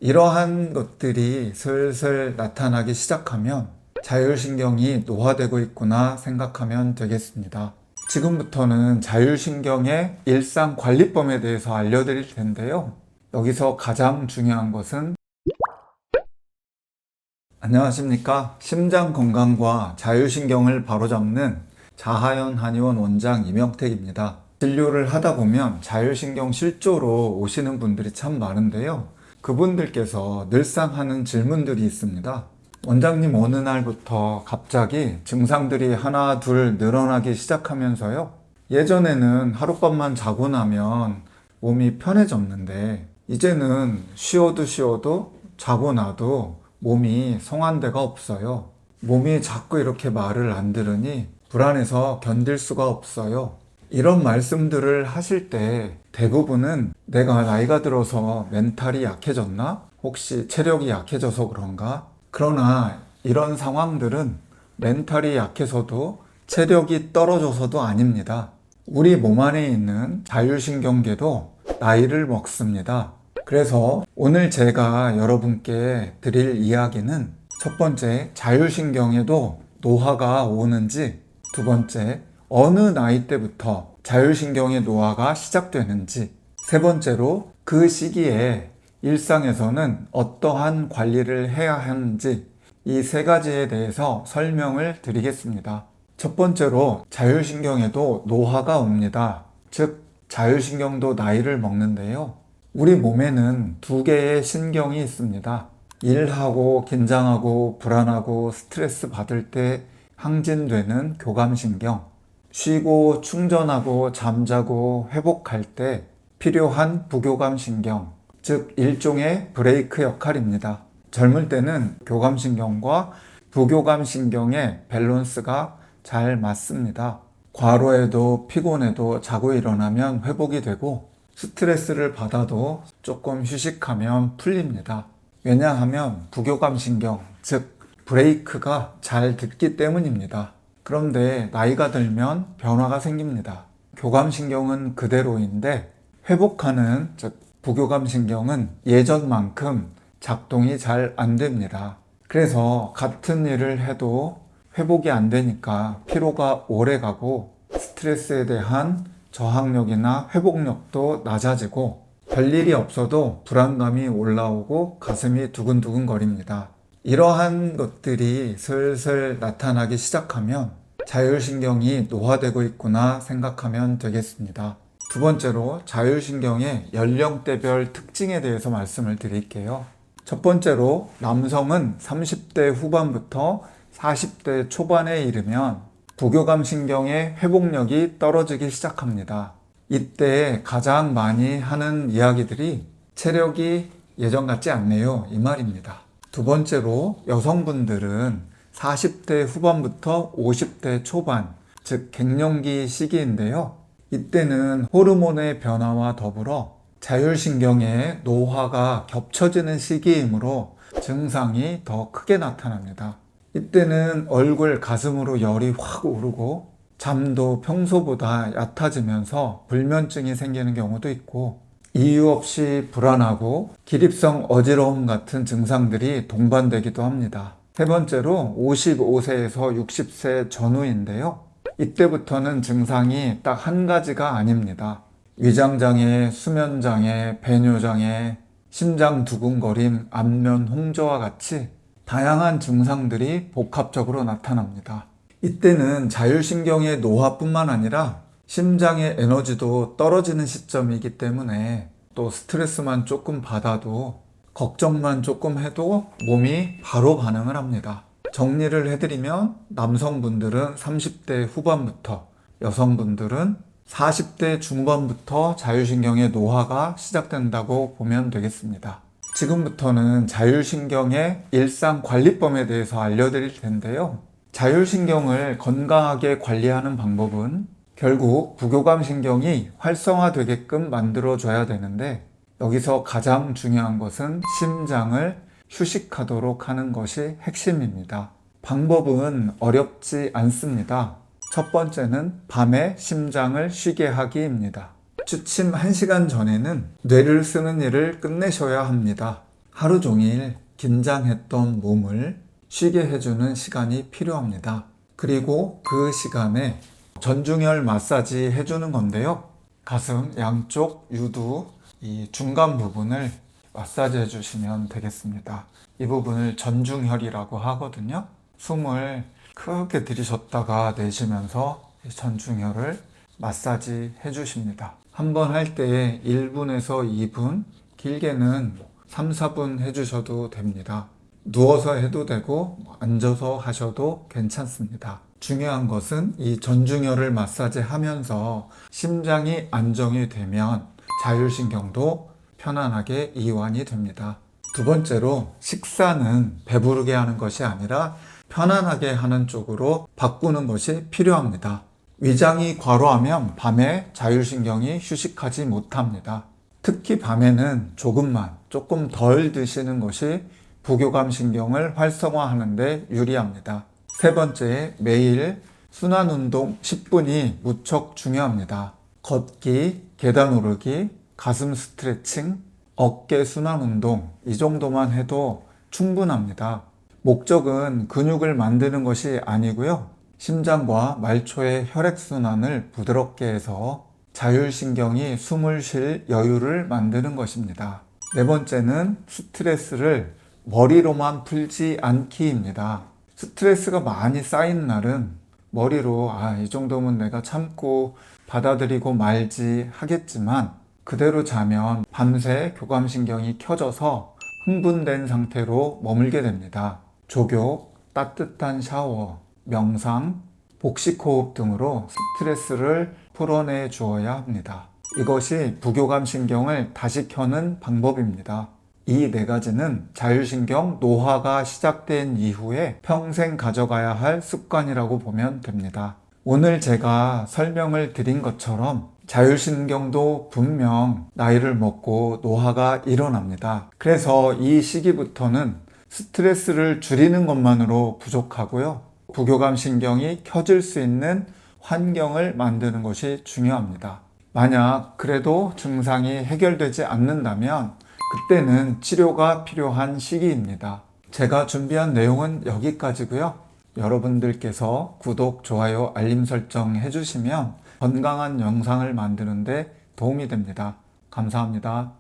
이러한 것들이 슬슬 나타나기 시작하면 자율신경이 노화되고 있구나 생각하면 되겠습니다. 지금부터는 자율신경의 일상관리법에 대해서 알려드릴 텐데요. 여기서 가장 중요한 것은 안녕하십니까? 심장 건강과 자율신경을 바로잡는 자하연 한의원 원장 이명택입니다. 진료를 하다 보면 자율신경 실조로 오시는 분들이 참 많은데요. 그분들께서 늘상 하는 질문들이 있습니다. 원장님, 어느 날부터 갑자기 증상들이 하나 둘 늘어나기 시작하면서요. 예전에는 하룻밤만 자고 나면 몸이 편해졌는데 이제는 쉬어도 자고 나도 몸이 성한 데가 없어요. 몸이 자꾸 이렇게 말을 안 들으니 불안해서 견딜 수가 없어요. 이런 말씀들을 하실 때 대부분은 내가 나이가 들어서 멘탈이 약해졌나? 혹시 체력이 약해져서 그런가? 그러나 이런 상황들은 멘탈이 약해서도 체력이 떨어져서도 아닙니다. 우리 몸 안에 있는 자율신경계도 나이를 먹습니다. 그래서 오늘 제가 여러분께 드릴 이야기는 첫 번째, 자율신경에도 노화가 오는지, 두 번째, 어느 나이 때부터 자율신경의 노화가 시작되는지, 세 번째로 그 시기에 일상에서는 어떠한 관리를 해야 하는지, 이 세 가지에 대해서 설명을 드리겠습니다. 첫 번째로 자율신경에도 노화가 옵니다. 즉, 자율신경도 나이를 먹는데요. 우리 몸에는 두 개의 신경이 있습니다. 일하고 긴장하고 불안하고 스트레스 받을 때 항진되는 교감신경, 쉬고 충전하고 잠자고 회복할 때 필요한 부교감신경, 즉 일종의 브레이크 역할입니다. 젊을 때는 교감신경과 부교감신경의 밸런스가 잘 맞습니다. 과로해도 피곤해도 자고 일어나면 회복이 되고 스트레스를 받아도 조금 휴식하면 풀립니다. 왜냐하면 부교감신경, 즉 브레이크가 잘 듣기 때문입니다. 그런데 나이가 들면 변화가 생깁니다. 교감신경은 그대로인데 회복하는, 즉 부교감신경은 예전만큼 작동이 잘 안 됩니다. 그래서 같은 일을 해도 회복이 안 되니까 피로가 오래 가고 스트레스에 대한 저항력이나 회복력도 낮아지고 별일이 없어도 불안감이 올라오고 가슴이 두근두근 거립니다. 이러한 것들이 슬슬 나타나기 시작하면 자율신경이 노화되고 있구나 생각하면 되겠습니다. 두 번째로 자율신경의 연령대별 특징에 대해서 말씀을 드릴게요. 첫 번째로 남성은 30대 후반부터 40대 초반에 이르면 부교감신경의 회복력이 떨어지기 시작합니다. 이때 가장 많이 하는 이야기들이 체력이 예전 같지 않네요, 이 말입니다. 두 번째로 여성분들은 40대 후반부터 50대 초반, 즉 갱년기 시기인데요. 이때는 호르몬의 변화와 더불어 자율신경의 노화가 겹쳐지는 시기이므로 증상이 더 크게 나타납니다. 이때는 얼굴, 가슴으로 열이 확 오르고 잠도 평소보다 얕아지면서 불면증이 생기는 경우도 있고 이유 없이 불안하고 기립성 어지러움 같은 증상들이 동반되기도 합니다. 세 번째로 55세에서 60세 전후인데요. 이때부터는 증상이 딱 한 가지가 아닙니다. 위장장애, 수면장애, 배뇨장애, 심장 두근거림, 안면 홍조와 같이 다양한 증상들이 복합적으로 나타납니다. 이때는 자율신경의 노화뿐만 아니라 심장의 에너지도 떨어지는 시점이기 때문에 또 스트레스만 조금 받아도 걱정만 조금 해도 몸이 바로 반응을 합니다. 정리를 해드리면 남성분들은 30대 후반부터, 여성분들은 40대 중반부터 자율신경의 노화가 시작된다고 보면 되겠습니다. 지금부터는 자율신경의 일상관리법에 대해서 알려드릴 텐데요. 자율신경을 건강하게 관리하는 방법은 결국 부교감신경이 활성화되게끔 만들어줘야 되는데 여기서 가장 중요한 것은 심장을 휴식하도록 하는 것이 핵심입니다. 방법은 어렵지 않습니다. 첫 번째는 밤에 심장을 쉬게 하기입니다. 취침 1시간 전에는 뇌를 쓰는 일을 끝내셔야 합니다. 하루 종일 긴장했던 몸을 쉬게 해주는 시간이 필요합니다. 그리고 그 시간에 전중혈 마사지 해주는 건데요. 가슴 양쪽 유두 이 중간 부분을 마사지 해주시면 되겠습니다. 이 부분을 전중혈이라고 하거든요. 숨을 크게 들이셨다가 내쉬면서 전중혈을 마사지 해주십니다. 한 번 할 때 1분에서 2분, 길게는 3, 4분 해주셔도 됩니다. 누워서 해도 되고 앉아서 하셔도 괜찮습니다. 중요한 것은 이 전중혈을 마사지 하면서 심장이 안정이 되면 자율신경도 편안하게 이완이 됩니다. 두 번째로 식사는 배부르게 하는 것이 아니라 편안하게 하는 쪽으로 바꾸는 것이 필요합니다. 위장이 과로하면 밤에 자율신경이 휴식하지 못합니다. 특히 밤에는 조금 덜 드시는 것이 부교감 신경을 활성화하는 데 유리합니다. 세 번째, 매일 순환 운동 10분이 무척 중요합니다. 걷기, 계단 오르기, 가슴 스트레칭, 어깨 순환 운동 이 정도만 해도 충분합니다. 목적은 근육을 만드는 것이 아니고요. 심장과 말초의 혈액순환을 부드럽게 해서 자율신경이 숨을 쉴 여유를 만드는 것입니다. 네 번째는 스트레스를 머리로만 풀지 않기입니다. 스트레스가 많이 쌓인 날은 머리로 이 정도면 내가 참고 받아들이고 말지 하겠지만 그대로 자면 밤새 교감신경이 켜져서 흥분된 상태로 머물게 됩니다. 조교, 따뜻한 샤워, 명상, 복식호흡 등으로 스트레스를 풀어내 주어야 합니다. 이것이 부교감신경을 다시 켜는 방법입니다. 이 네 가지는 자율신경 노화가 시작된 이후에 평생 가져가야 할 습관이라고 보면 됩니다. 오늘 제가 설명을 드린 것처럼 자율신경도 분명 나이를 먹고 노화가 일어납니다. 그래서 이 시기부터는 스트레스를 줄이는 것만으로 부족하고요. 부교감신경이 켜질 수 있는 환경을 만드는 것이 중요합니다. 만약 그래도 증상이 해결되지 않는다면 그때는 치료가 필요한 시기입니다. 제가 준비한 내용은 여기까지고요. 여러분들께서 구독, 좋아요, 알림 설정 해주시면 건강한 영상을 만드는 데 도움이 됩니다. 감사합니다.